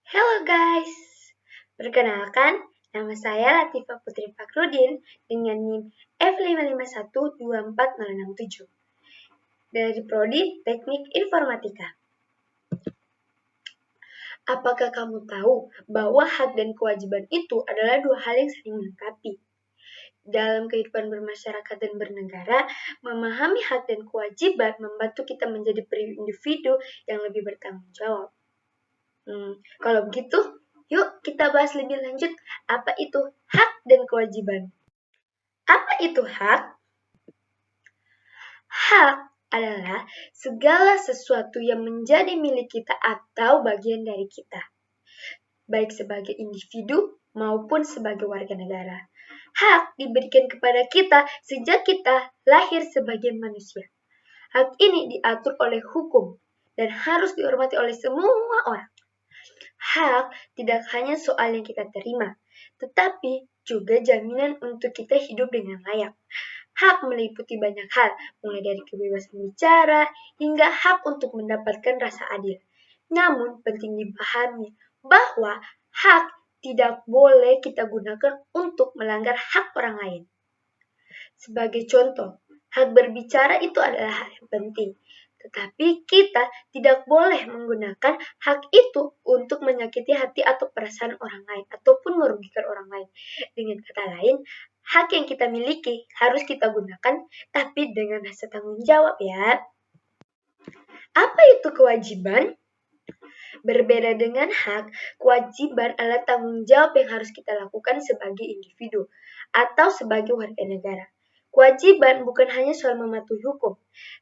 Halo guys, perkenalkan nama saya Latifah Putri Fakrudin dengan NIM F55124067 dari Prodi Teknik Informatika. Apakah kamu tahu bahwa hak dan kewajiban itu adalah dua hal yang saling melengkapi? Dalam kehidupan bermasyarakat dan bernegara, memahami hak dan kewajiban membantu kita menjadi individu yang lebih bertanggung jawab. Kalau begitu, yuk kita bahas lebih lanjut apa itu hak dan kewajiban. Apa itu hak? Hak adalah segala sesuatu yang menjadi milik kita atau bagian dari kita, baik sebagai individu maupun sebagai warga negara. Hak diberikan kepada kita sejak kita lahir sebagai manusia. Hak ini diatur oleh hukum dan harus dihormati oleh semua orang. Hak tidak hanya soal yang kita terima, tetapi juga jaminan untuk kita hidup dengan layak. Hak meliputi banyak hal, mulai dari kebebasan bicara hingga hak untuk mendapatkan rasa adil. Namun penting dipahami bahwa hak tidak boleh kita gunakan untuk melanggar hak orang lain. Sebagai contoh, hak berbicara itu adalah hal yang penting. Tetapi kita tidak boleh menggunakan hak itu untuk menyakiti hati atau perasaan orang lain ataupun merugikan orang lain. Dengan kata lain, hak yang kita miliki harus kita gunakan tapi dengan rasa tanggung jawab ya. Apa itu kewajiban? Berbeda dengan hak, kewajiban adalah tanggung jawab yang harus kita lakukan sebagai individu atau sebagai warga negara. Kewajiban bukan hanya soal mematuhi hukum,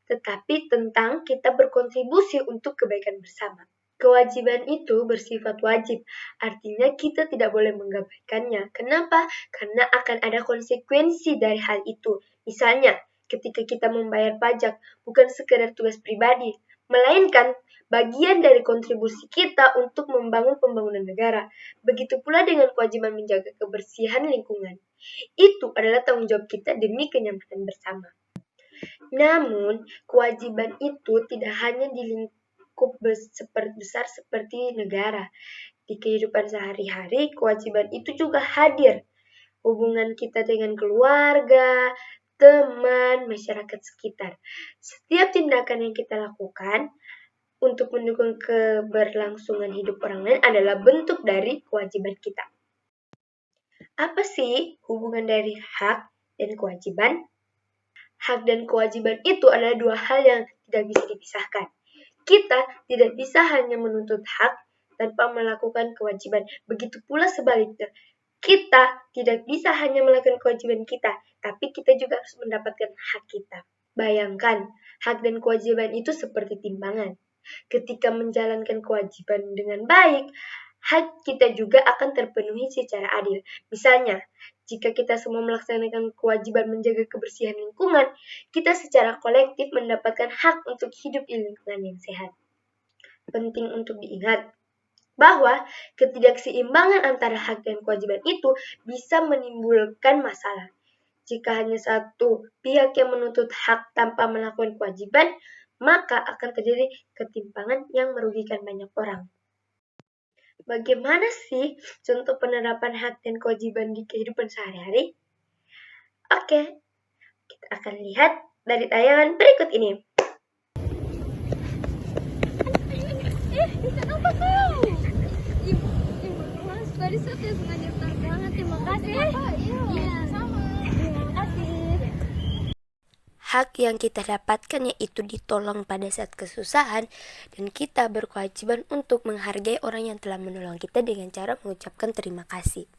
tetapi tentang kita berkontribusi untuk kebaikan bersama. Kewajiban itu bersifat wajib, artinya kita tidak boleh mengabaikannya. Kenapa? Karena akan ada konsekuensi dari hal itu. Misalnya, ketika kita membayar pajak, bukan sekedar tugas pribadi, melainkan bagian dari kontribusi kita untuk membangun pembangunan negara. Begitu pula dengan kewajiban menjaga kebersihan lingkungan. Itu adalah tanggung jawab kita demi kenyamanan bersama. Namun, kewajiban itu tidak hanya di lingkup besar seperti negara. Di kehidupan sehari-hari, kewajiban itu juga hadir. Hubungan kita dengan keluarga, teman, masyarakat sekitar. Setiap tindakan yang kita lakukan untuk mendukung keberlangsungan hidup orang lain adalah bentuk dari kewajiban kita. Apa sih hubungan dari hak dan kewajiban? Hak dan kewajiban itu adalah dua hal yang tidak bisa dipisahkan. Kita tidak bisa hanya menuntut hak tanpa melakukan kewajiban. Begitu pula sebaliknya. Kita tidak bisa hanya melakukan kewajiban kita, tapi kita juga harus mendapatkan hak kita. Bayangkan, hak dan kewajiban itu seperti timbangan. Ketika menjalankan kewajiban dengan baik, hak kita juga akan terpenuhi secara adil. Misalnya, jika kita semua melaksanakan kewajiban menjaga kebersihan lingkungan, kita secara kolektif mendapatkan hak untuk hidup di lingkungan yang sehat. Penting untuk diingat bahwa ketidakseimbangan antara hak dan kewajiban itu bisa menimbulkan masalah. Jika hanya satu pihak yang menuntut hak tanpa melakukan kewajiban, maka akan terjadi ketimpangan yang merugikan banyak orang. Bagaimana sih contoh penerapan hak dan kewajiban di kehidupan sehari-hari? Oke, kita akan lihat dari tayangan berikut ini. Bisa apa kau? Mas tadi saya sengaja banget. Terima kasih. Iya, sama. Terima kasih. Hak yang kita dapatkan yaitu ditolong pada saat kesusahan dan kita berkewajiban untuk menghargai orang yang telah menolong kita dengan cara mengucapkan terima kasih.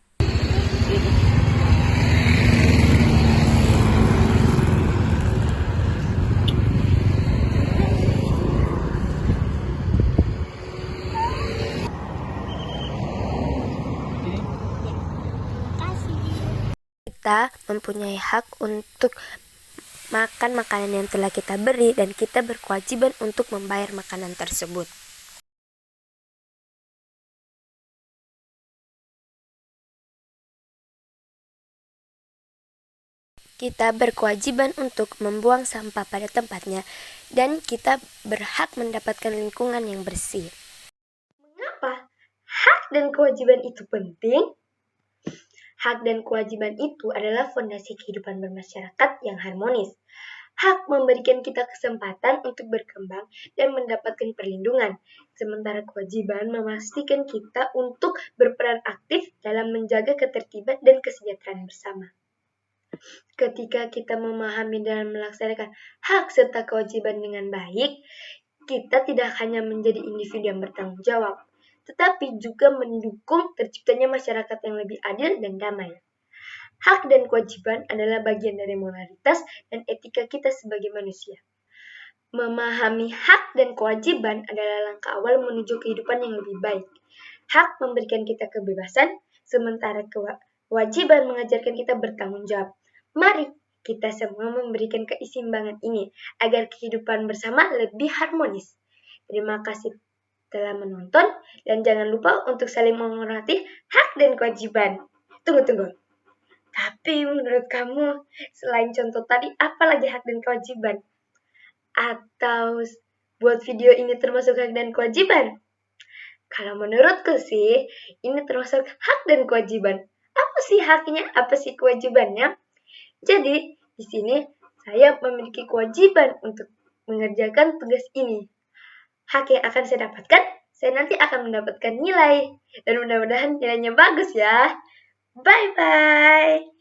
Kita mempunyai hak untuk makan makanan yang telah kita beri dan kita berkewajiban untuk membayar makanan tersebut. Kita berkewajiban untuk membuang sampah pada tempatnya dan kita berhak mendapatkan lingkungan yang bersih. Mengapa hak hak dan kewajiban itu penting? Hak dan kewajiban itu adalah fondasi kehidupan bermasyarakat yang harmonis. Hak memberikan kita kesempatan untuk berkembang dan mendapatkan perlindungan, sementara kewajiban memastikan kita untuk berperan aktif dalam menjaga ketertiban dan kesejahteraan bersama. Ketika kita memahami dan melaksanakan hak serta kewajiban dengan baik, kita tidak hanya menjadi individu yang bertanggung jawab, tetapi juga mendukung terciptanya masyarakat yang lebih adil dan damai. Hak dan kewajiban adalah bagian dari moralitas dan etika kita sebagai manusia. Memahami hak dan kewajiban adalah langkah awal menuju kehidupan yang lebih baik. Hak memberikan kita kebebasan, sementara kewajiban mengajarkan kita bertanggung jawab. Mari kita semua memberikan keseimbangan ini agar kehidupan bersama lebih harmonis. Terima kasih telah menonton dan jangan lupa untuk saling menghormati hak dan kewajiban. Tunggu. Tapi menurut kamu, selain contoh tadi, apa lagi hak dan kewajiban? Atau buat video ini termasuk hak dan kewajiban? Kalau menurutku sih, ini termasuk hak dan kewajiban. Apa sih haknya? Apa sih kewajibannya? Jadi, di sini saya memiliki kewajiban untuk mengerjakan tugas ini. Hak yang akan saya dapatkan, saya nanti akan mendapatkan nilai. Dan mudah-mudahan nilainya bagus ya. Bye-bye.